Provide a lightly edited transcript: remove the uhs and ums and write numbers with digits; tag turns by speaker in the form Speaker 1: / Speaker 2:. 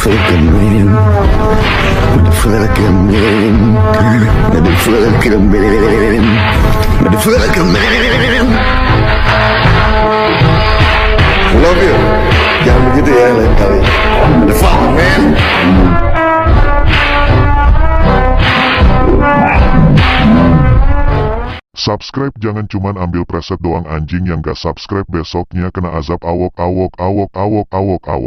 Speaker 1: motherfucking man. Motherfucking man. Motherfucking man. Motherfucking man. Love you. Jangan begitu ya lain kali. Motherfucking man.
Speaker 2: Subscribe jangan cuman ambil preset doang, anjing yang gak subscribe besoknya kena azab awok awok awok awok awok awok.